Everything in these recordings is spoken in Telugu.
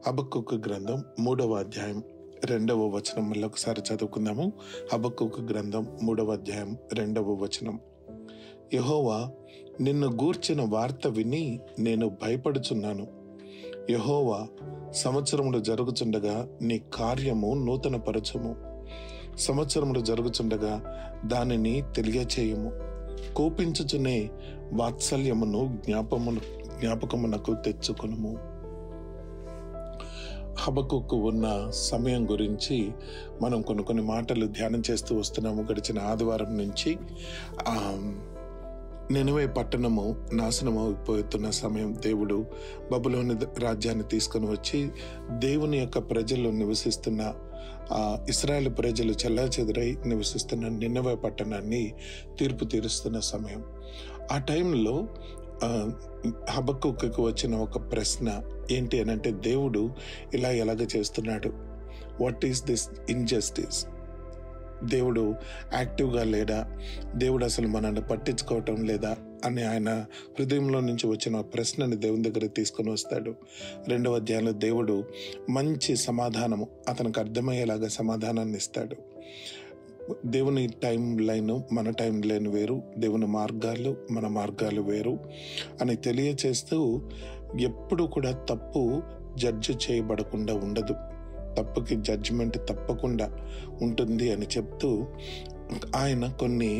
హబక్కూకు గ్రంథం 3వ అధ్యాయం 2వ వచనం మళ్ళీ ఒకసారి చదువుకుందాము. హబక్కూకు గ్రంథం 3వ అధ్యాయం 2వ వచనం. యెహోవా, నిన్ను గూర్చిన వార్త విని నేను భయపడుచున్నాను. యెహోవా, సంవత్సరములు జరుగుచుండగా నీ కార్యము నూతన పరచుము. సంవత్సరములు జరుగుచుండగా దానిని తెలియచేయము. కోపించుచునే వాత్సల్యమును జ్ఞాపకమునకు తెచ్చుకొనుము. హబక్కూకు ఉన్న సమయం గురించి మనం కొన్ని మాటలు ధ్యానం చేస్తూ వస్తున్నాము. గడిచిన ఆదివారం నుంచి నినవే పట్టణము నాశనం అయిపోతున్న సమయం, దేవుడు బబులోని రాజ్యాన్ని తీసుకొని వచ్చి దేవుని యొక్క ప్రజలు నివసిస్తున్న ఇశ్రాయేలు ప్రజలు చెల్లాచెదురై నివసిస్తున్న నినవే పట్టణాన్ని తీర్పు తీరుస్తున్న సమయం. ఆ టైంలో హబక్కూకు వచ్చిన ఒక ప్రశ్న ఏంటి అని అంటే, దేవుడు ఇలా ఎలాగ చేస్తున్నాడు? What is this injustice? దేవుడు యాక్టివ్గా లేడా? దేవుడు అసలు మనల్ని పట్టించుకోవటం లేదా అని ఆయన హృదయంలో నుంచి వచ్చిన ప్రశ్నని దేవుని దగ్గర తీసుకొని వస్తాడు. 2వ అధ్యాయంలో దేవుడు మంచి సమాధానము, అతనికి అర్థమయ్యేలాగా సమాధానాన్ని ఇస్తాడు. దేవుని టైం లైన్ మన టైం లైన్ వేరు, దేవుని మార్గాలు మన మార్గాలు వేరు అని తెలియచేస్తూ, ఎప్పుడు కూడా తప్పు జడ్జి చేయబడకుండా ఉండదు, తప్పుకి జడ్జిమెంట్ తప్పకుండా ఉంటుంది అని చెప్తూ ఆయన కొన్ని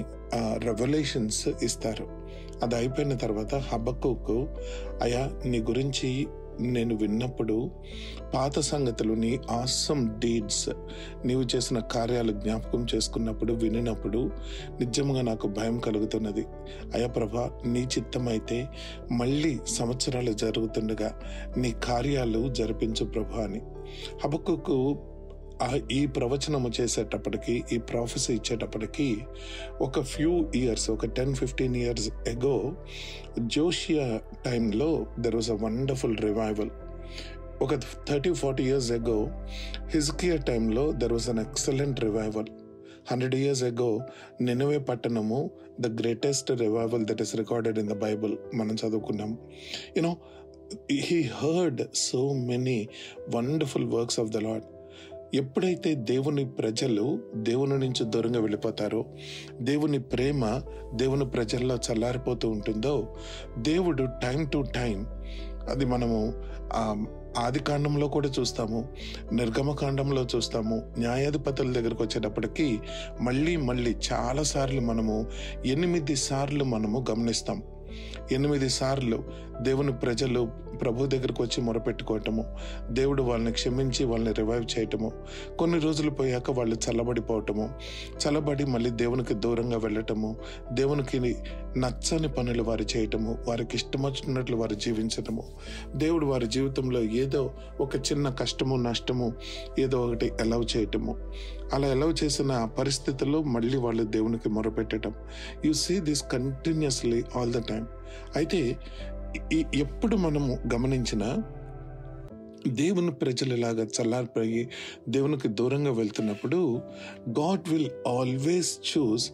రెవల్యూషన్స్ ఇస్తారు. అది అయిపోయిన తర్వాత హబక్కూకు, అయ్యా, నీ గురించి నేను విన్నప్పుడు పాత సంగతులు, నీ ఆసమ్ డీడ్స్, నీవు చేసిన కార్యాలు జ్ఞాపకం చేసుకున్నప్పుడు, వినినప్పుడు నిజంగా నాకు భయం కలుగుతున్నది. అయ్యా ప్రభా, నీ చిత్తమైతే మళ్ళీ సంవత్సరాలు జరుగుతుండగా నీ కార్యాలు జరిపించు ప్రభా అని. హబక్కూకు ఈ ప్రవచనము చేసేటప్పటికి, ఈ ప్రాఫెసీ ఇచ్చేటప్పటికి ఒక ఫ్యూ ఇయర్స్, ఒక 10-15 years ago, జోషియా టైంలో there was a wonderful revival. ఒక 30-40 years ago హిజ్కియా టైంలో there was an excellent revival. 100 years ago నినవే పట్టణము, the greatest revival that is recorded in the Bible, మనం చదువుకున్నాం. You know, he heard so many wonderful works of the lord. ఎప్పుడైతే దేవుని ప్రజలు దేవుని నుంచి దూరంగా వెళ్ళిపోతారో, దేవుని ప్రేమ దేవుని ప్రజల్లో చల్లారిపోతూ ఉంటుందో, దేవుడు టైం టు టైం, అది మనము ఆది కాండంలో కూడా చూస్తాము, నిర్గమకాండంలో చూస్తాము, న్యాయాధిపతుల దగ్గరకు వచ్చేటప్పటికి మళ్ళీ చాలాసార్లు మనము 8 సార్లు మనము గమనిస్తాం. 8 సార్లు దేవుని ప్రజలు ప్రభు దగ్గరకు వచ్చి మొరపెట్టుకోవటము, దేవుడు వాళ్ళని క్షమించి వాళ్ళని రివైవ్ చేయటము, కొన్ని రోజులు పోయాక వాళ్ళు చల్లబడి మళ్ళీ దేవునికి దూరంగా వెళ్ళటము, దేవునికి నచ్చని పనులు వారు చేయటము, వారికి ఇష్టం వచ్చినట్లు వారు జీవించటము, దేవుడు వారి జీవితంలో ఏదో ఒక చిన్న కష్టము నష్టము ఏదో ఒకటి అలౌ చేయటము. అలా అలౌ చేసిన పరిస్థితుల్లో మళ్ళీ వాళ్ళు దేవునికి మొరపెట్టడం. You see this continuously all the time. అయితే ఎప్పుడు మనము గమనించిన దేవుని ప్రజలలాగా చల్లారిపోయి దేవునికి దూరంగా వెళ్తున్నప్పుడు, God will always choose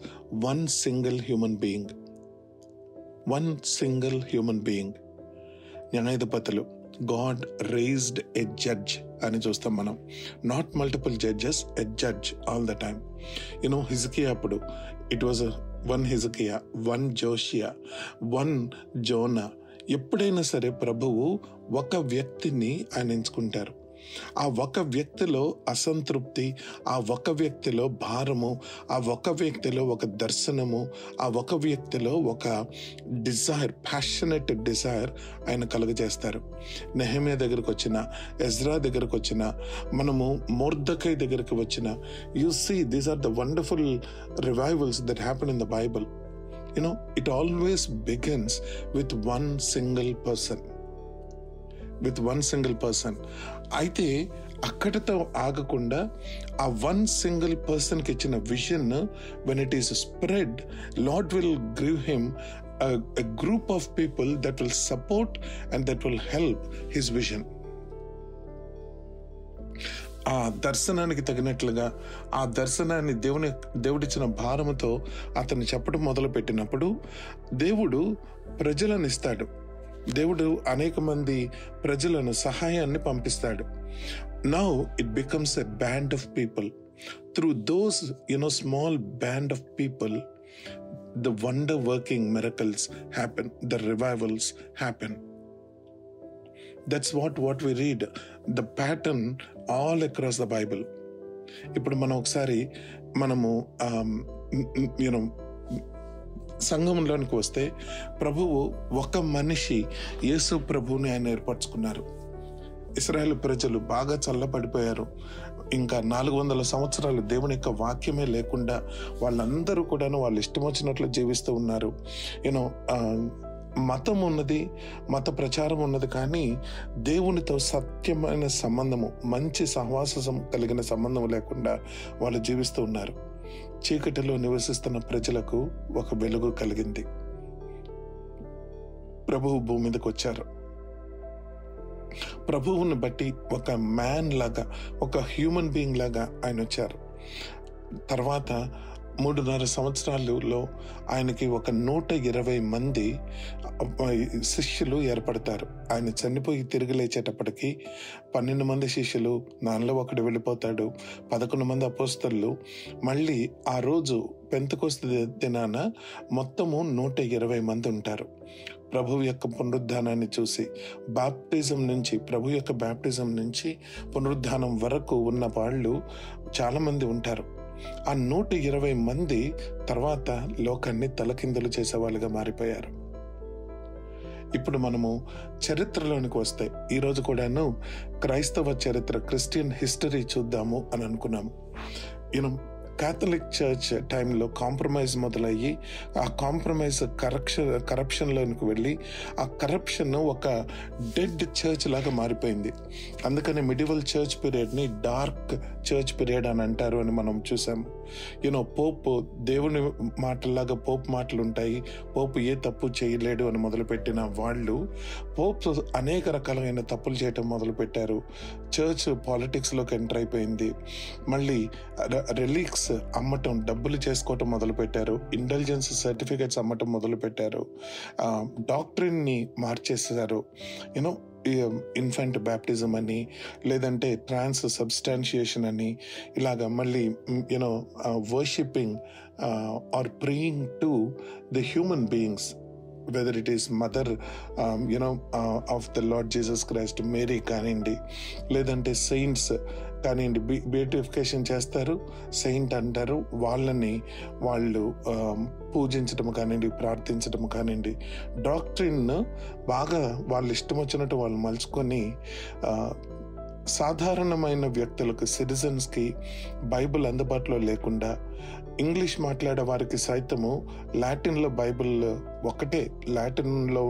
one single human being. న్యాయాధిపతులు, గాడ్ రైజ్డ్ ఎ జడ్జ్ అని చూస్తాం మనం. Not multiple judges, a judge all the time. You know, హిజ్కియా అప్పుడు ఇట్ వాజ్ వన్ హిజ్కియా, వన్ జోషియా, వన్ జోనా. ఎప్పుడైనా సరే ప్రభువు ఒక వ్యక్తిని ఆయన ఎంచుకుంటారు. ఆ ఒక వ్యక్తిలో అసంతృప్తి, ఆ ఒక వ్యక్తిలో భారము, ఆ ఒక వ్యక్తిలో ఒక దర్శనము, ఆ ఒక వ్యక్తిలో ఒక డిజైర్, ప్యాషనెట్ డిజైర్ ఆయన కలుగజేస్తారు. నెహెమ్యా దగ్గరకు వచ్చిన, ఎజ్రా దగ్గరకు వచ్చిన, మనము మొర్దెకై దగ్గరకు వచ్చిన, you see these are the wonderful revivals that happen in the Bible. You know, it always begins with one single person. అయితే అక్కడితో ఆగకుండా ఆ వన్ సింగిల్ పర్సన్కి ఇచ్చిన vision, when it is spread, Lord will give him a group of people that will support and that will help his vision. ఆ దర్శనానికి తగినట్లుగా, ఆ దర్శనాన్ని దేవుడిచ్చిన భారముతో అతన్ని చెప్పడం మొదలు పెట్టినప్పుడు, దేవుడు ప్రజలను ఇస్తాడు. దేవుడు అనేక మంది ప్రజలను, సహాయాన్ని పంపిస్తాడు. Now it becomes a band of people. Through those small band of people, the wonder working miracles happen, the revivals happen. That's what we read, the pattern all across the Bible. ఇప్పుడు మనం ఒకసారి సంఘంలోనికి వస్తే, ప్రభువు ఒక మనిషి, యేసు ప్రభువుని ఆయన ఏర్పరచుకున్నారు. ఇశ్రాయేలు ప్రజలు బాగా చల్లబడిపోయారు. ఇంకా 400 సంవత్సరాలు దేవుని యొక్క వాక్యమే లేకుండా వాళ్ళందరూ కూడాను వాళ్ళు ఇష్టం వచ్చినట్లు జీవిస్తూ ఉన్నారు. మతం ఉన్నది, మత ప్రచారం ఉన్నది, కానీ దేవునితో సత్యమైన సంబంధము, మంచి సహవాసం కలిగిన సంబంధం లేకుండా వాళ్ళు జీవిస్తూ ఉన్నారు. చీకటిలో నివసిస్తున్న ప్రజలకు ఒక వెలుగు కలిగింది. ప్రభువు భూమి మీదకి వచ్చారు. ప్రభువుని బట్టి ఒక మ్యాన్ లాగా, ఒక హ్యూమన్ బీయింగ్ లాగా ఆయన వచ్చారు. తర్వాత 3.5 సంవత్సరాలలో ఆయనకి ఒక 120 మంది శిష్యులు ఏర్పడతారు. ఆయన చనిపోయి తిరిగి లేచేటప్పటికి 12 మంది శిష్యులు, నాలో ఒకడు వెళ్ళిపోతాడు, 11 మంది అపోస్తలు. మళ్ళీ ఆ రోజు పెంతెకొస్తు దినాన మొత్తము 120 మంది ఉంటారు. ప్రభు యొక్క పునరుద్ధానాన్ని చూసి, ప్రభు యొక్క బ్యాప్టిజం నుంచి పునరుద్ధానం వరకు ఉన్న వాళ్ళు చాలా మంది ఉంటారు. ఆ 120 మంది తర్వాత లోకాన్ని తలకిందులు చేసేవాళ్ళుగా మారిపోయారు. ఇప్పుడు మనము చరిత్రలోనికి వస్తే, ఈరోజు కూడాను క్రైస్తవ చరిత్ర, క్రిస్టియన్ హిస్టరీ చూద్దాము అని అనుకున్నాము. క్యాథలిక్ చర్చ్ టైంలో కాంప్రమైజ్ మొదలయ్యి, ఆ కాంప్రమైజ్ కరప్షన్లోనికి వెళ్ళి, ఆ కరప్షన్ ఒక డెడ్ చర్చ్ లాగా మారిపోయింది. అందుకని మిడివల్ చర్చ్ పీరియడ్ని డార్క్ చర్చ్ పీరియడ్ అని అంటారు అని మనం చూసాము. పోప్ దేవుని మాటల్లాగా పోప్ మాటలు ఉంటాయి, పోప్ ఏ తప్పు చేయలేడు అని మొదలుపెట్టిన వాళ్ళు పోప్ అనేక రకాలైన తప్పులు చేయటం మొదలుపెట్టారు. చర్చ్ పాలిటిక్స్లోకి ఎంటర్ అయిపోయింది. మళ్ళీ రిలీక్స్ అమ్మటం, డబ్బులు చేసుకోవటం మొదలుపెట్టారు. ఇంటెలిజెన్స్ సర్టిఫికేట్స్ అమ్మటం మొదలుపెట్టారు. డాక్ట్రిన్ని మార్చేసారు. ఇన్ఫెంట్ బ్యాప్టిజం అని, లేదంటే ట్రాన్స్ సబ్స్టాన్షియేషన్ అని, ఇలాగా మళ్ళీ worshipping or praying to the human beings, whether it is mother of the Lord Jesus Christ, Mary కానివ్వండి, లేదంటే సెయింట్స్ కానివ్వండి, బీటిఫికేషన్ చేస్తారు, సెయింట్ అంటారు. వాళ్ళు పూజించడం కానివ్వండి, ప్రార్థించడం కానివ్వండి, డాక్ట్రిన్ బాగా వాళ్ళు ఇష్టం వచ్చినట్టు వాళ్ళు మలుచుకొని సాధారణమైన వ్యక్తులకు, సిటిజన్స్కి బైబిల్ అందుబాటులో లేకుండా, ఇంగ్లీష్ మాట్లాడే వారికి సైతము లాటిన్లో బైబిల్ లాటిన్లో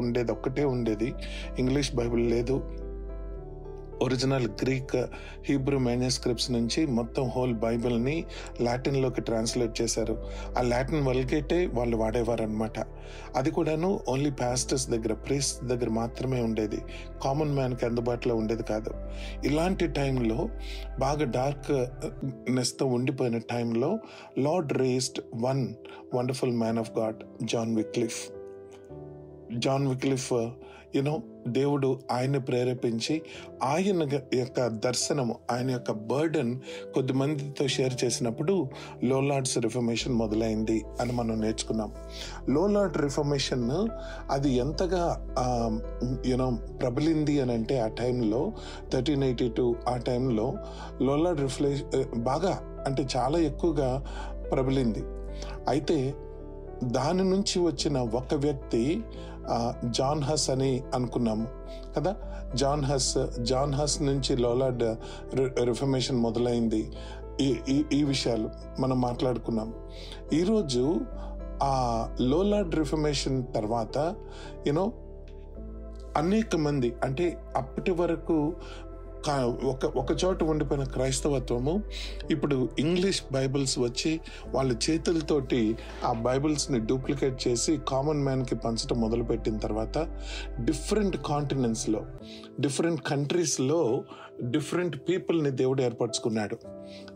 ఉండేది, ఇంగ్లీష్ బైబిల్ లేదు. ఒరిజినల్ గ్రీక్, హీబ్రూ మేన్యుస్క్రిప్ట్స్ నుంచి మొత్తం హోల్ బైబిల్ని లాటిన్లోకి ట్రాన్స్లేట్ చేశారు. ఆ లాటిన్ వల్గేటే వాళ్ళు వాడేవారు అనమాట. అది కూడాను ఓన్లీ పాస్టర్స్ దగ్గర, ప్రీస్ట్ దగ్గర మాత్రమే ఉండేది, కామన్ మ్యాన్కి అందుబాటులో ఉండేది కాదు. ఇలాంటి టైంలో, బాగా డార్క్నెస్తో ఉండిపోయిన టైంలో, Lord raised one wonderful man of God, John Wycliffe. దేవుడు ఆయన్ని ప్రేరేపించి, ఆయన యొక్క దర్శనము, ఆయన యొక్క బర్డన్ కొద్దిమందితో షేర్ చేసినప్పుడు లోలార్డ్స్ రిఫర్మేషన్ మొదలైంది అని మనం నేర్చుకున్నాం. లోలార్డ్ రిఫర్మేషన్ అది ఎంతగా ప్రబలింది అని అంటే, ఆ టైంలో 1382 ఆ టైంలో లోలార్డ్ బాగా, అంటే చాలా ఎక్కువగా ప్రబలింది. అయితే దాని నుంచి వచ్చిన ఒక వ్యక్తి జాన్ హస్ అని అనుకున్నాము కదా. జాన్ హస్ నుంచి లోలార్డ్ రిఫర్మేషన్ మొదలైంది. ఈ విషయాలు మనం మాట్లాడుకున్నాం. ఈరోజు ఆ లోలార్డ్ రిఫర్మేషన్ తర్వాత అనేక మంది, అంటే అప్పటి వరకు ఒక చోట ఉండిపోయిన క్రైస్తవత్వము ఇప్పుడు ఇంగ్లీష్ బైబిల్స్ వచ్చి వాళ్ళ చేతులతోటి ఆ బైబిల్స్ని డూప్లికేట్ చేసి కామన్ మ్యాన్కి పంచడం మొదలుపెట్టిన తర్వాత, డిఫరెంట్ కాంటినెంట్స్లో, డిఫరెంట్ కంట్రీస్లో డిఫరెంట్ పీపుల్ని దేవుడు ఏర్పరచుకున్నాడు.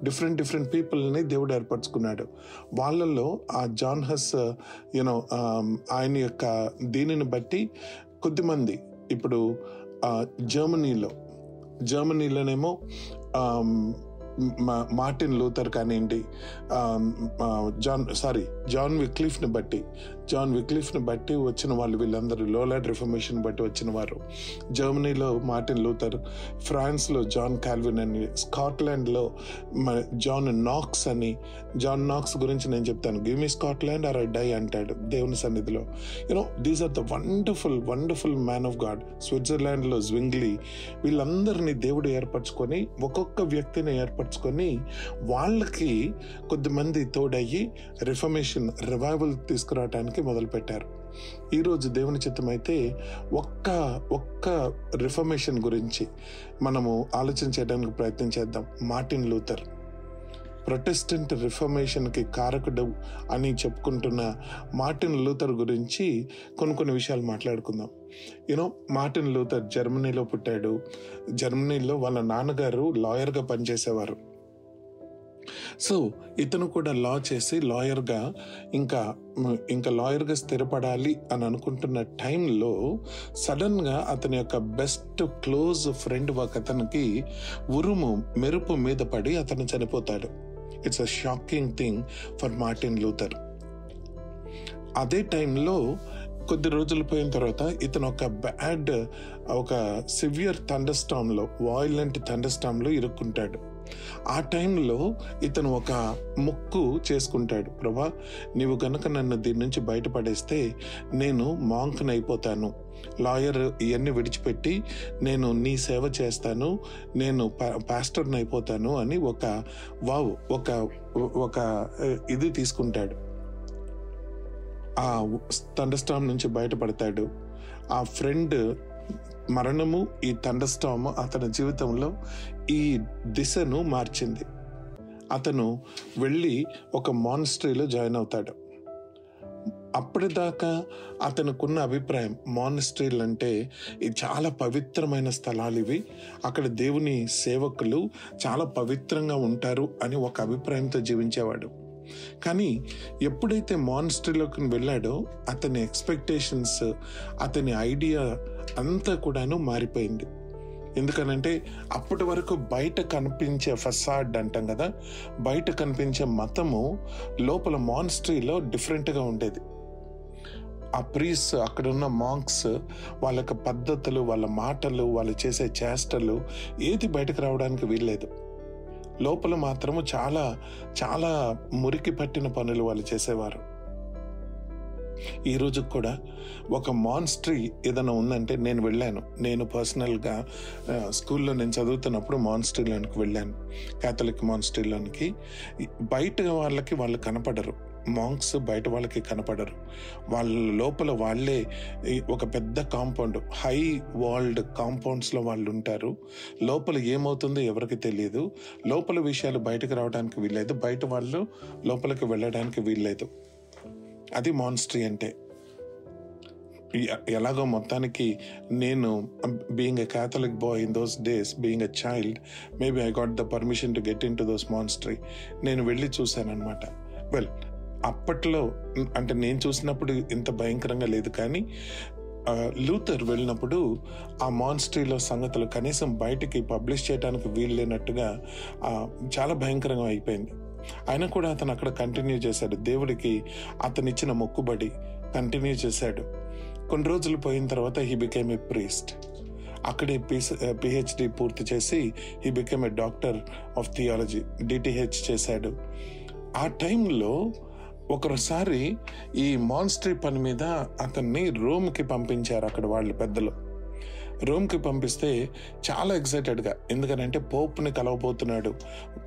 డిఫరెంట్ పీపుల్ని దేవుడు ఏర్పరచుకున్నాడు. వాళ్ళల్లో ఆ జాన్ హస్ ఆయన యొక్క దీనిని బట్టి కొద్దిమంది ఇప్పుడు జర్మనీలోనేమో మార్టిన్ లూథర్ కానివ్వండి, జాన్ విక్లిఫ్ని బట్టి వచ్చిన వాళ్ళు, వీళ్ళందరూ లోలార్డ్ రిఫర్మేషన్ బట్టి వచ్చిన వారు. జర్మనీలో మార్టిన్ లూథర్, ఫ్రాన్స్లో జాన్ కాల్విన్ అని, స్కాట్లాండ్లో జాన్ నాక్స్ గురించి నేను చెప్తాను. Give me Scotland or I die అంటాడు దేవుని సన్నిధిలో. These are the wonderful man of God. స్విట్జర్లాండ్లో జ్వింగ్లీ, వీళ్ళందరినీ దేవుడు ఏర్పరచుకొని, ఒక్కొక్క వ్యక్తిని ఏర్పరచుకొని వాళ్ళకి కొద్దిమంది తోడయ్యి రివైవల్ తీసుకురావడానికి మొదలుపెట్టారు. ఈరోజు దేవుని చిత్తం అయితే ఒక్క రిఫర్మేషన్ గురించి మనము ఆలోచన చేయడానికి ప్రయత్నం చేద్దాం. మార్టిన్ లూథర్ ప్రొటెస్టెంట్ రిఫర్మేషన్కి కారకుడు అని చెప్పుకుంటున్న మార్టిన్ లూథర్ గురించి కొన్ని విషయాలు మాట్లాడుకుందాం. మార్టిన్ లూథర్ జర్మనీలో పుట్టాడు. జర్మనీలో వాళ్ళ నాన్నగారు లాయర్గా పనిచేసేవారు. సో ఇతను కూడా లా చేసి లాయర్గా ఇంకా లాయర్గా స్థిరపడాలి అని అనుకుంటున్న టైంలో సడన్గా అతని యొక్క బెస్ట్ క్లోజ్ ఫ్రెండ్ అతనికి మెరుపు మీద పడి అతను చనిపోతాడు. It's a shocking thing for Martin Luther. అదే టైంలో కొద్ది రోజులు పోయిన తర్వాత ఇతను ఒక సివియర్ థండర్స్టార్మ్లో, వాయిలెంట్ థండర్స్టార్మ్లో ఇరుక్కుంటాడు. ఆ టైంలో ఇతను ఒక మొక్కు చేసుకుంటాడు. ప్రభా, నీవు గనక నన్ను దీని నుంచి బయటపడేస్తే నేను మాంక్ని అయిపోతాను, లాయర్ ఇవన్నీ విడిచిపెట్టి నేను నీ సేవ చేస్తాను, నేను పాస్టర్ని అయిపోతాను అని ఒక ఇది తీసుకుంటాడు. ఆ థండర్స్టార్మ్ నుంచి బయటపడతాడు. ఆ ఫ్రెండ్ మరణము, ఈ థండర్స్టార్మ్ అతని జీవితంలో ఈ దిశను మార్చింది. అతను వెళ్ళి ఒక మానిస్ట్రీలో జాయిన్ అవుతాడు. అప్పటిదాకా అతనుకున్న అభిప్రాయం, మానిస్ట్రీలు అంటే చాలా పవిత్రమైన స్థలాలు ఇవి, అక్కడ దేవుని సేవకులు చాలా పవిత్రంగా ఉంటారు అని ఒక అభిప్రాయంతో జీవించేవాడు. కానీ ఎప్పుడైతే మానిస్ట్రీలోకి వెళ్ళాడో అతని ఎక్స్పెక్టేషన్స్, అతని ఐడియా అంతా కూడాను మారిపోయింది. ఎందుకనంటే అప్పటి వరకు బయట కనిపించే ఫసాడ్ అంటాం కదా, బయట కనిపించే మతము లోపల మానిస్ట్రీలో డిఫరెంట్గా ఉండేది. ఆ ప్రీస్, అక్కడ ఉన్న మాంక్స్, వాళ్ళ పద్ధతులు, వాళ్ళ మాటలు, వాళ్ళు చేసే చేష్టలు ఏది బయటకు రావడానికి వీల్లేదు. లోపల మాత్రము చాలా చాలా మురికి పట్టిన పనులు వాళ్ళు చేసేవారు. ఈ రోజు కూడా ఒక మానిస్ట్రీ ఏదైనా ఉందంటే, నేను పర్సనల్గా స్కూల్లో నేను చదువుతున్నప్పుడు మానిస్ట్రీలోనికి వెళ్ళాను, క్యాథలిక్ మానిస్ట్రీలోనికి. బయట వాళ్ళు కనపడరు, మాంక్స్ బయట వాళ్ళకి కనపడరు. వాళ్ళ లోపల వాళ్ళే ఒక పెద్ద కాంపౌండ్, హై వాల్డ్ కాంపౌండ్స్లో వాళ్ళు ఉంటారు. లోపల ఏమవుతుందో ఎవరికి తెలియదు. లోపల విషయాలు బయటకు రావడానికి వీల్లేదు, బయట వాళ్ళు లోపలికి వెళ్ళడానికి వీల్లేదు. అది మానిస్ట్రీ అంటే. ఎలాగో మొత్తానికి నేను being a Catholic boy in those days, being a child, maybe I got the permission to get in to those monastery. నేను వెళ్ళి చూశాను అనమాట. అప్పట్లో అంటే నేను చూసినప్పుడు ఇంత భయంకరంగా లేదు, కానీ లూథర్ వెళ్ళినప్పుడు ఆ మానిస్ట్రీలో సంగతులు కనీసం బయటికి పబ్లిష్ చేయడానికి వీలు లేనట్టుగా చాలా భయంకరంగా అయిపోయింది. అయినా కూడా అతను అక్కడ కంటిన్యూ చేశాడు. దేవుడికి అతను ఇచ్చిన మొక్కుబడి కంటిన్యూ చేశాడు. కొన్ని రోజులు పోయిన తర్వాత హీ బికేమ్ ఏ ప్రీస్ట్. అక్కడే PhD పూర్తి చేసి he became a doctor of theology, DTH చేశాడు. ఆ టైంలో ఒకసారి ఈ మానిస్ట్రీ పని మీద అతన్ని రోమ్కి పంపించారు. అక్కడ వాళ్ళు పెద్దలు రోమ్కి పంపిస్తే చాలా ఎక్సైటెడ్గా, ఎందుకనంటే పోప్ని కలవబోతున్నాడు,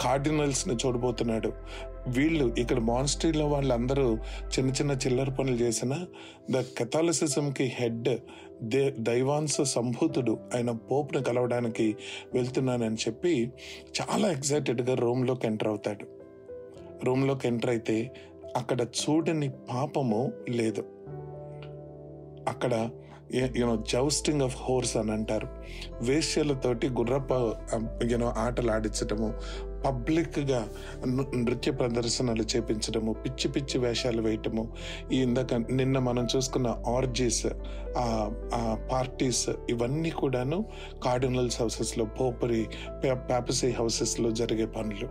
కార్డినల్స్ని చూడబోతున్నాడు. వీళ్ళు ఇక్కడ మానిస్ట్రీలో వాళ్ళందరూ చిన్న చిల్లర పనులు చేసిన ద కెథాలిసిజంకి హెడ్, దైవాంశ సంభూతుడు ఆయన పోప్ని కలవడానికి వెళ్తున్నానని చెప్పి చాలా ఎక్సైటెడ్గా రోమ్లోకి ఎంటర్ అవుతాడు. రోమ్లోకి ఎంటర్ అయితే అక్కడ చూడని పాపము లేదు. అక్కడ జౌస్టింగ్ ఆఫ్ హోర్స్ అని అంటారు. వేశ్యలతోటి గుర్రప ఆటలు ఆడించటము, పబ్లిక్గా నృత్య ప్రదర్శనలు చేపించడము, పిచ్చి పిచ్చి వేషాలు వేయటము, నిన్న మనం చూసుకున్న ఆర్జీస్, పార్టీస్, ఇవన్నీ కూడాను కార్డినల్స్ హౌసెస్లో, పోపరీ పాపసీ హౌసెస్లో జరిగే పనులు.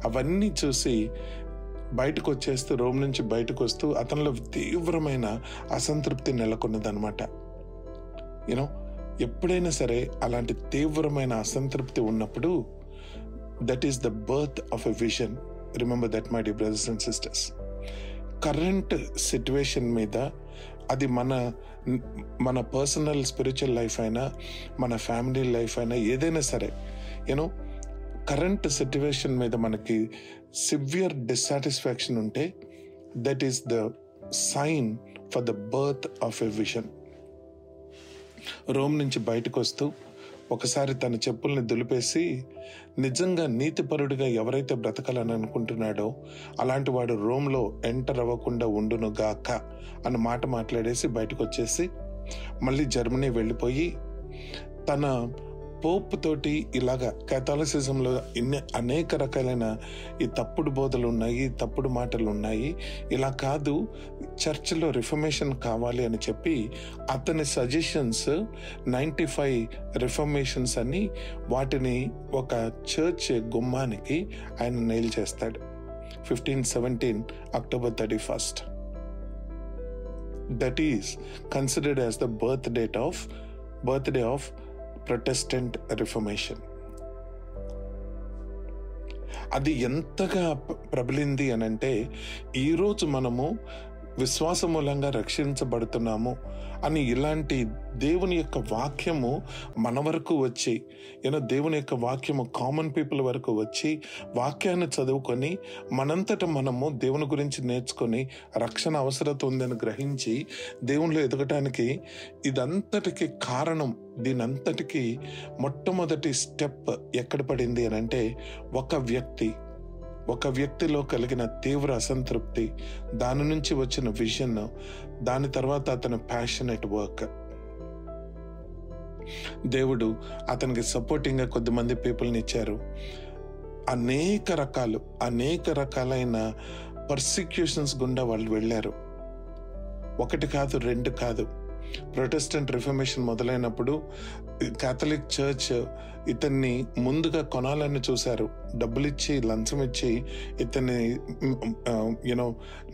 అవన్నీ చూసి బయటకు వచ్చేస్తూ, రోమ్ నుంచి బయటకు వస్తూ అతనిలో తీవ్రమైన అసంతృప్తి నెలకొన్నదనమాట. ఎప్పుడైనా సరే అలాంటి తీవ్రమైన అసంతృప్తి ఉన్నప్పుడు that is the birth of a vision. Remember that my dear brothers and sisters. Current situation మీద, అది మన పర్సనల్ స్పిరిచువల్ లైఫ్ అయినా, మన ఫ్యామిలీ లైఫ్ అయినా, ఏదైనా సరే కరెంట్ సిచ్యువేషన్ మీద మనకి సివియర్ డిస్సాటిస్ఫాక్షన్ ఉంటే that is the sign for the birth of a vision. Rome నుంచి బయటకు వస్తూ ఒకసారి తన చెప్పుల్ని దులిపేసి, నిజంగా నీతిపరుడిగా ఎవరైతే బ్రతకాలని అనుకుంటున్నాడో అలాంటి వాడు రోమ్లో ఎంటర్ అవ్వకుండా ఉండును గాక అన్న మాట మాట్లాడేసి బయటకు వచ్చేసి మళ్ళీ జర్మనీ వెళ్ళిపోయి, తన పోప్ తోటి ఇలాగా కేథలిసిజంలో అనేక రకాలైన ఈ తప్పుడు బోధలు ఉన్నాయి, తప్పుడు మాటలు ఉన్నాయి, ఇలా కాదు, చర్చిలో రిఫర్మేషన్ కావాలి అని చెప్పి అతని సజెషన్స్ 95 రిఫర్మేషన్స్ అని వాటిని ఒక చర్చ్ గుమ్మానికి ఆయన నెయిల్ చేస్తాడు. 1517 October 31st. That is considered as the birthday of Protestant Reformation. అది ఎంతగా ప్రబలింది అనంటే, ఈరోజు మనము విశ్వాస మూలంగా రక్షించబడుతున్నాము అని ఇలాంటి దేవుని యొక్క వాక్యము మన వరకు వచ్చి, దేవుని యొక్క వాక్యము కామన్ పీపుల్ వరకు వచ్చి వాక్యాన్ని చదువుకొని మనంతట మనము దేవుని గురించి నేర్చుకొని రక్షణ అవసరత ఉందని గ్రహించి దేవునిలో ఎదగటానికి ఇదంతటికి కారణం, దీనంతటికి మొట్టమొదటి స్టెప్ ఎక్కడ పడింది అని అంటే, ఒక వ్యక్తిలో కలిగిన తీవ్ర అసంతృప్తి, దాని నుంచి వచ్చిన విజన్, దాని తర్వాత అతని ప్యాషనేట్ వర్క్. దేవుడు అతనికి సపోర్టింగ్ గా కొద్దిమంది పీపుల్ని ఇచ్చారు. అనేక రకాలైన పర్సిక్యూషన్స్ గుండా వాళ్ళు వెళ్ళారు. ఒకటి కాదు, రెండు కాదు. ప్రొటెస్టెంట్ రిఫర్మేషన్ మొదలైనప్పుడు కేథలిక్ చర్చ్ ఇతన్ని ముందుగా కొనాలని చూశారు. డబ్బులిచ్చి, లంచం ఇచ్చి ఇతన్ని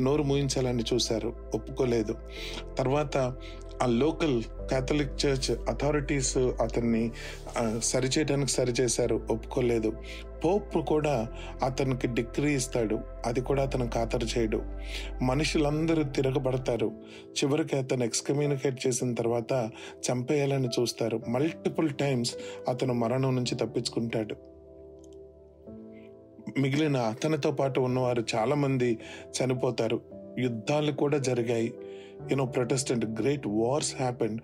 నోరు మూయించాలని చూశారు, ఒప్పుకోలేదు. తర్వాత ఆ లోకల్ కేథలిక్ చర్చ్ అథారిటీస్ అతన్ని సరిచేశారు, ఒప్పుకోలేదు. పోప్ కూడా అతనికి డిగ్రీ ఇస్తాడు, అది కూడా అతను ఖాతరు చేయడు. మనుషులందరూ తిరగబడతారు. చివరికి అతను ఎక్స్కమ్యూనికేట్ చేసిన తర్వాత చంపేయాలని చూస్తారు. మల్టిపుల్ టైమ్స్ అతను మరణం నుంచి తప్పించుకుంటాడు. మిగిలిన అతనితో పాటు ఉన్నవారు చాలా మంది చనిపోతారు. యుద్ధాలు కూడా జరిగాయి. Protestant great wars happened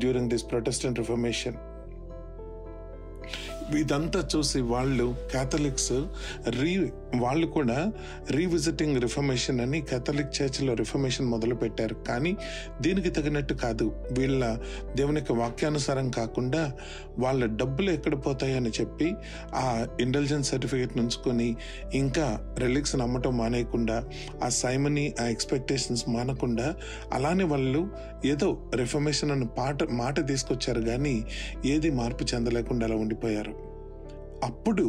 during this Protestant Reformation. ఇదంతా చూసి క్యాథలిక్స్ వాళ్ళు కూడా రీవిజిటింగ్ రిఫర్మేషన్ అని కేథలిక్ చర్చ్లో రిఫర్మేషన్ మొదలు పెట్టారు. కానీ దీనికి తగినట్టు కాదు, వీళ్ళ దేవుని యొక్క వాక్యానుసారం కాకుండా వాళ్ళ డబ్బులు ఎక్కడ పోతాయని చెప్పి ఆ ఇంటెలిజెన్స్ సర్టిఫికేట్ నుంచుకొని ఇంకా రిలిక్స్ నమ్మటం మానేయకుండా, ఆ సైమనీ, ఆ ఎక్స్పెక్టేషన్స్ మానకుండా, అలానే వాళ్ళు ఏదో రిఫర్మేషన్ అనే మాట తీసుకొచ్చారు కానీ ఏది మార్పు చెందలేకుండా అలా ఉండిపోయారు. అప్పుడు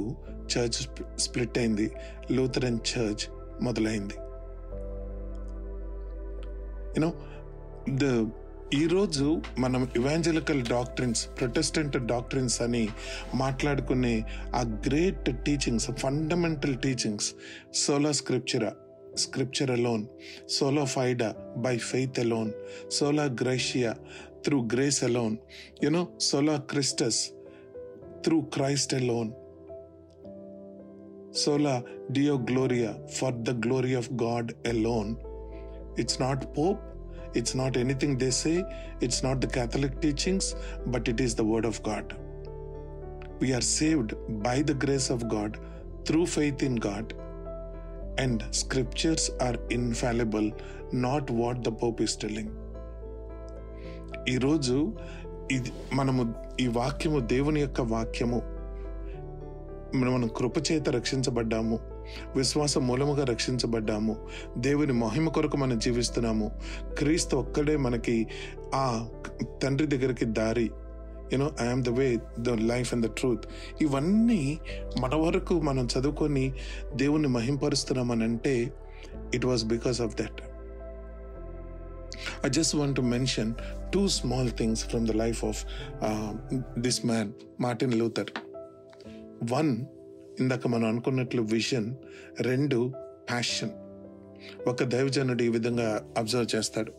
చర్చ్ స్ప్లిట్ అయింది, లూథరన్ చర్చ్ మొదలైంది. ఈరోజు మనం ఇవాంజలికల్ డాక్ట్రిన్స్, ప్రొటెస్టెంట్ డాక్ట్రిన్స్ అని మాట్లాడుకునే ఆ great teachings, fundamental teachings, sola scripture alone, sola fide by faith alone, sola gratia through grace alone, sola Christus through Christ alone, sola Deo gloria for the glory of God alone. It's not Pope, it's not anything they say, it's not the Catholic teachings, but it is the word of God. We are saved by the grace of God through faith in God. And scriptures are infallible, not what the Pope is telling. ఈరోజు ఇది మనము ఈ వాక్యము దేవుని యొక్క వాక్యము, మనం కృపచేత రక్షించబడ్డాము, విశ్వాస మూలముగా రక్షించబడ్డాము, దేవుని మహిమ కొరకు మనం జీవిస్తున్నాము, క్రీస్తు ఒక్కడే మనకి ఆ తండ్రి దగ్గరికి దారి, I am the way, the life and the truth. ఇవన్నీ మన వరకు మనం చదువుకొని దేవుణ్ణి మహింపరుస్తున్నామని అంటే it was because of that. I just want to mention two small things from the life of this man, Martin Luther. One, ఇందాక మనం అనుకున్నట్లు విజన్. 2, ప్యాషన్. ఒక దైవజనుడు ఈ విధంగా అబ్జర్వ్ చేస్తాడు,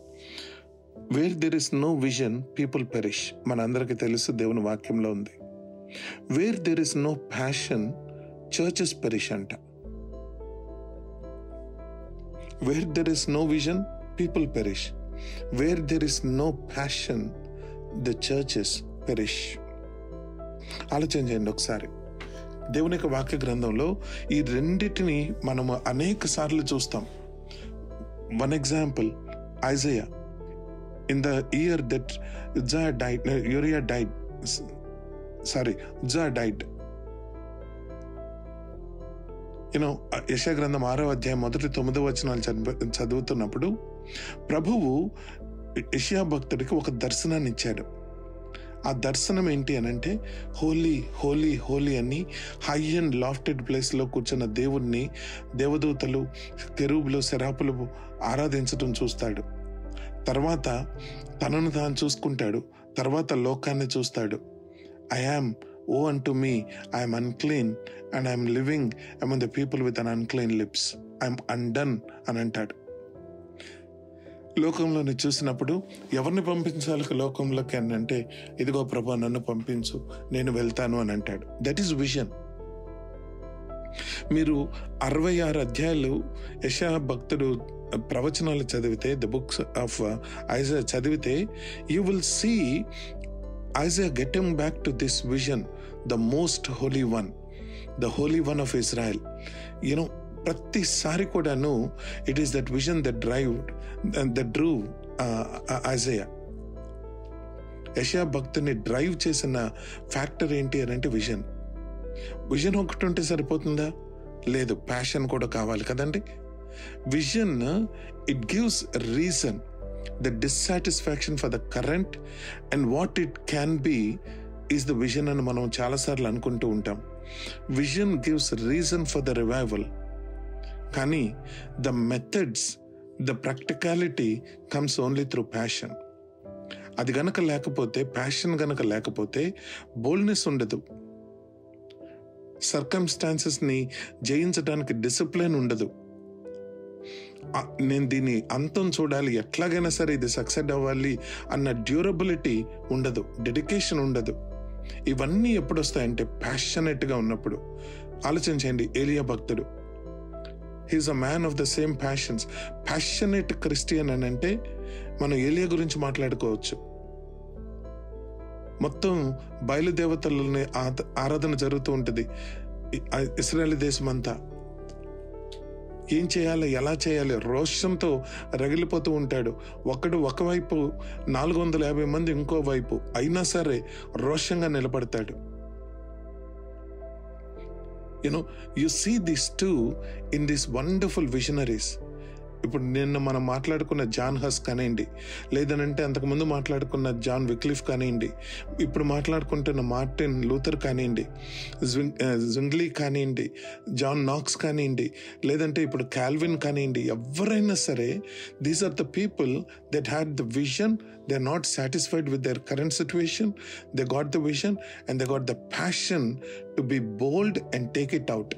where there is no vision people perish. మన అందరికీ తెలుసు, దేవుని వాక్యంలో ఉంది. Where there is no passion churches perish అంట. Where there is no vision people perish. Where there is no passion, the churches perish. ఆలోచన చేయండి ఒకసారి. దేవుని యొక్క వాక్య గ్రంథంలో ఈ రెండిటిని మనము అనేక సార్లు చూస్తాం. One example, Isaiah. In the year that Uzziah died. యెషయా గ్రంథం 6వ అధ్యాయం 1-9 వచనాలు చదువుతున్నప్పుడు ప్రభువు యెషయా భక్తుడికి ఒక దర్శనాన్ని ఇచ్చాడు. ఆ దర్శనం ఏంటి అనంటే, హోలీ హోలీ హోలీ అని హై అండ్ లాఫ్టెడ్ ప్లేస్లో కూర్చున్న దేవుణ్ణి దేవదూతలు, కెరూబులు, సెరాపులు ఆరాధించడం చూస్తాడు. తర్వాత తనను తాను చూసుకుంటాడు. తర్వాత లోకాన్ని చూస్తాడు. I am O unto me, I am unclean and I am living among the people with an unclean lips. I am undone అని అంటాడు. లోకంలోని చూసినప్పుడు ఎవరిని పంపించాలి లోకంలోకి అని అంటే, ఇదిగో ప్రభా నన్ను పంపించు, నేను వెళ్తాను అని అంటాడు. That is vision. మీరు 66 అధ్యాయాలు యెషయా భక్తుడు ప్రవచనాలు చదివితే, ద బుక్స్ ఆఫ్ ఐజయా చదివితే, you will see Isaiah getting back to this vision, the most holy one, the holy one of Israel. ప్రతిసారి కూడాను it is that vision that Drew Isaiah. యెషయా భక్తుని డ్రైవ్ చేసిన ఫ్యాక్టర్ ఏంటి అని అంటే విజన్. విజన్ ఒకటి ఉంటే సరిపోతుందా? లేదు, ప్యాషన్ కూడా కావాలి కదండి. Vision, it gives reason, the dissatisfaction for the current and what it can be is the vision అని మనం చాలాసార్లు అనుకుంటూ ఉంటాం. Vision gives reason for the revival. కానీ the methods, the practicality comes only through passion. అది గనక లేకపోతే, ప్యాషన్ గనక లేకపోతే బోల్డ్నెస్ ఉండదు. సర్కమ్స్టాన్సెస్ని జయించడానికి డిసిప్లిన్ ఉండదు. నేను దీన్ని అంతం చూడాలి, ఎట్లాగైనా సరే ఇది సక్సెస్ అవ్వాలి అన్న డ్యూరబిలిటీ ఉండదు, డెడికేషన్ ఉండదు. ఇవన్నీ ఎప్పుడు వస్తాయంటే ప్యాషనెట్గా ఉన్నప్పుడు. ఆలోచించండి, ఏలియా భక్తుడు, he is a man of the same passions. Passionate Christian అని అంటే మనం ఏలియా గురించి మాట్లాడుకోవచ్చు. మొత్తం బయలుదేవతలని ఆరాధన జరుగుతూ ఉంటుంది ఇశ్రాయేల్ దేశం అంతా. ఏం చేయాలి, ఎలా చేయాలి, రోషంతో రగిలిపోతూ ఉంటాడు. ఒకవైపు 450 మంది ఇంకోవైపు, అయినా సరే రోషంగా నిలబడతాడు. You see these two in these wonderful visionaries. ఇప్పుడు నిన్న మనం మాట్లాడుకున్న జాన్ హస్ కానివ్వండి, లేదనంటే అంతకుముందు మాట్లాడుకున్న జాన్ విక్లిఫ్ కానివ్వండి, ఇప్పుడు మాట్లాడుకుంటున్న మార్టిన్ లూథర్ కానివ్వండి, జుంగ్లీ కానివ్వండి, జాన్ నాక్స్ కానివ్వండి, లేదంటే ఇప్పుడు కాల్విన్ కానివ్వండి, ఎవరైనా సరే, these are the people that had the vision. They are not satisfied with their current situation. They got the vision and they got the passion to be bold and take it out.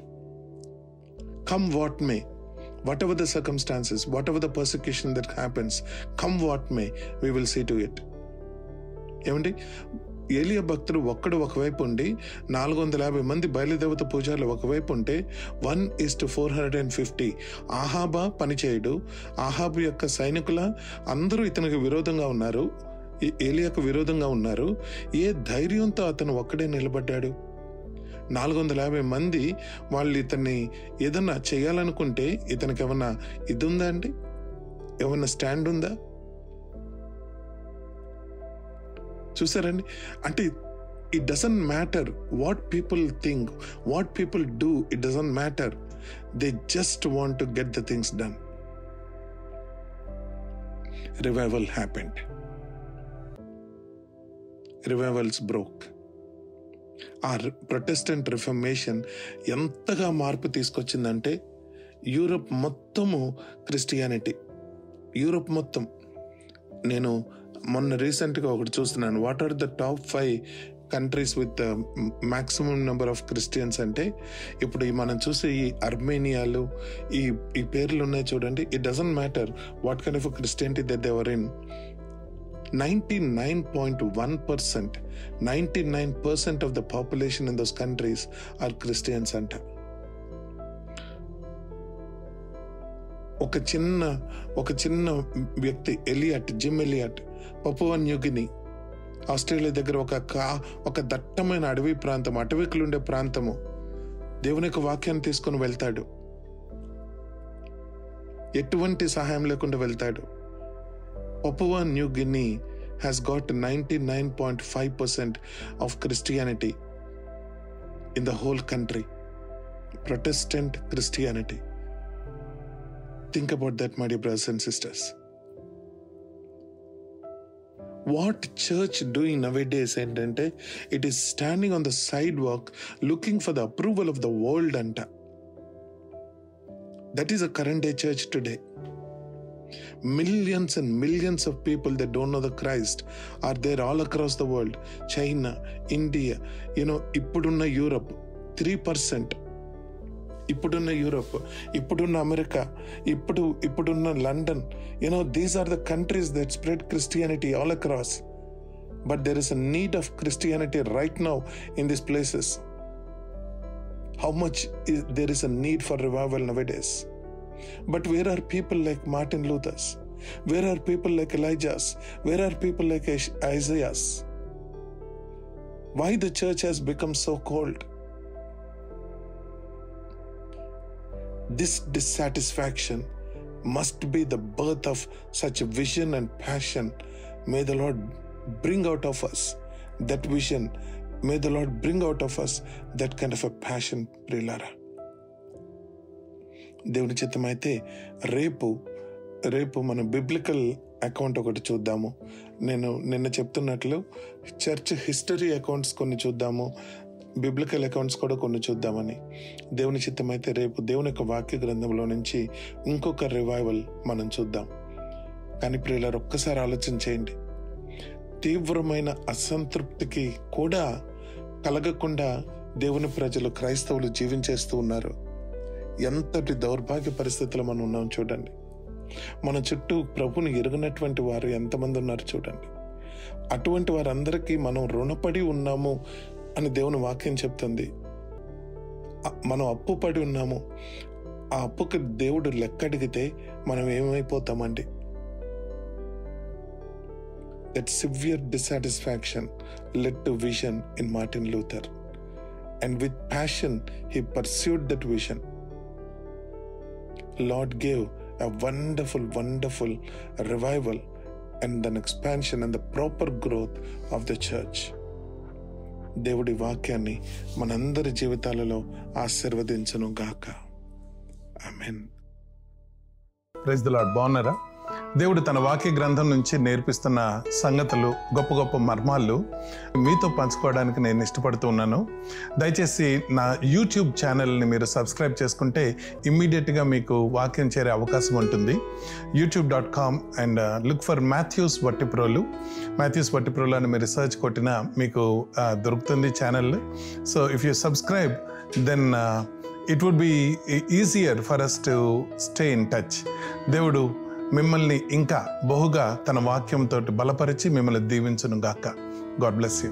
Come what may, whatever the circumstances, whatever the persecution that happens, come what may, we will see to it. ఏమండి, ఏలియా భక్తుడు ఒకవైపు ఉండి 450 మంది బయలుదేవత పూజారులు ఒకవైపు ఉంటే 1:450 ఆహాబా పనిచేయడు. ఆహాబు యొక్క సైనికుల అందరూ ఇతనికి విరోధంగా ఉన్నారు, ఏలియాకు విరోధంగా ఉన్నారు. ఏ ధైర్యంతో అతను ఒక్కడే నిలబడ్డాడు? 450 మంది వాళ్ళు ఇతన్ని ఏదన్నా చేయాలనుకుంటే ఇతనికి ఏమన్నా ఇది ఉందా అండి? ఏమన్నా స్టాండ్ ఉందా? చూసారండి, అంటే it doesn't matter what people think, what people do, it doesn't matter. They just want to get the things done. Revival happened. Revivals broke. Our Protestant Reformation ఎంతగా మార్పు తీసుకొచ్చిందంటే యూరోప్ మొత్తము క్రిస్టియానిటీ, యూరోప్ మొత్తం. నేను మొన్న రీసెంట్గా ఒకటి చూస్తున్నాను, what are the top 5 countries with maximum number of Christians అంటే ఇప్పుడు మనం చూసే ఈ అర్మేనియాలు, ఈ పేర్లు ఉన్నాయి చూడండి. It doesn't matter what kind of Christianity that they were in. 99% of the population in those countries are Christians అంట. ఒక చిన్న వ్యక్తి జిమ్ ఎలియట్, పపువా న్యూగిని, ఆస్ట్రేలియా దగ్గర ఒక దట్టమైన అడవి ప్రాంతం, అటవికులు ఉండే ప్రాంతము, దేవుని యొక్క వాక్యాన్ని తీసుకొని వెళ్తాడు. ఎటువంటి సహాయం లేకుండా వెళ్తాడు. Papua New Guinea has got 99.5% of Christianity in the whole country. Protestant Christianity. Think about that, my dear brothers and sisters. What church doing nowadays ఏంటంటే it is standing on the sidewalk looking for the approval of the world anta. That is a current day church today. Millions and millions of people that don't know the Christ are there all across the world. China, India, ఇప్పుడున్న యూరప్ 3%, ఇప్పుడున్న యూరప్, ఇప్పుడున్న అమెరికా, ఇప్పుడున్న London, these are the countries that spread Christianity all across. But there is a need of Christianity right now in these places. How much there is a need for revival nowadays. But where are people like Martin Luther's? Where are people like Elijah's? Where are people like Isaiah's? Why the church has become so cold? This dissatisfaction must be the birth of such a vision and passion. May the Lord bring out of us that vision. May the Lord bring out of us that kind of a passion, Prilara. దేవుని చిత్తమైతే రేపు మనం బిబ్లికల్ అకౌంట్ ఒకటి చూద్దాము. నేను నిన్న చెప్తున్నట్లు చర్చ్ హిస్టరీ అకౌంట్స్ కొన్ని చూద్దాము, బిబ్లికల్ అకౌంట్స్ కూడా కొన్ని చూద్దామని. దేవుని చిత్తమైతే రేపు దేవుని యొక్క వాక్య గ్రంథంలో నుంచి ఇంకొక రివైవల్ మనం చూద్దాం. కానీ ప్రియులారా, ఒక్కసారి ఆలోచన చేయండి. తీవ్రమైన అసంతృప్తికి కూడా కలగకుండా దేవుని ప్రజలు, క్రైస్తవులు జీవించేస్తూ ఉన్నారు. ఎంతటి దౌర్భాగ్య పరిస్థితుల్లో మనం ఉన్నాం చూడండి. మన చుట్టూ ప్రభుని ఎరుగనటువంటి వారు ఎంతమంది ఉన్నారు చూడండి. అటువంటి వారందరికీ మనం రుణపడి ఉన్నాము అని దేవుని వాక్యం చెప్తుంది. మనం అప్పు పడి ఉన్నాము. ఆ అప్పుకి దేవుడు లెక్క అడిగితే మనం ఏమైపోతామండి? That severe dissatisfaction led to vision in Martin Luther, and with passion he pursued that vision. Lord gave a wonderful revival and an expansion and the proper growth of the church. దేవుడి వాక్యాన్ని మనందరి జీవితాలలో ఆశీర్వదించును గాక. ఆమేన్. Praise the lord. బాగున్నారా? దేవుడు తన వాక్య గ్రంథం నుంచి నేర్పిస్తున్న సంగతులు, గొప్ప గొప్ప మర్మాలు మీతో పంచుకోవడానికి నేను ఇష్టపడుతూ ఉన్నాను. దయచేసి నా యూట్యూబ్ ఛానల్ని మీరు సబ్స్క్రైబ్ చేసుకుంటే ఇమ్మీడియట్గా మీకు వాక్యం చేరే అవకాశం ఉంటుంది. youtube.com and look for Matthews Vattiprolu అని మీరు రీసెర్చ్ కొట్టినా మీకు దొరుకుతుంది channel. So if you subscribe then it would be easier for us to stay in touch. దేవుడు మిమ్మల్ని ఇంకా బహుగా తన వాక్యంతో బలపరిచి మిమ్మల్ని దీవించును గాక. God bless you.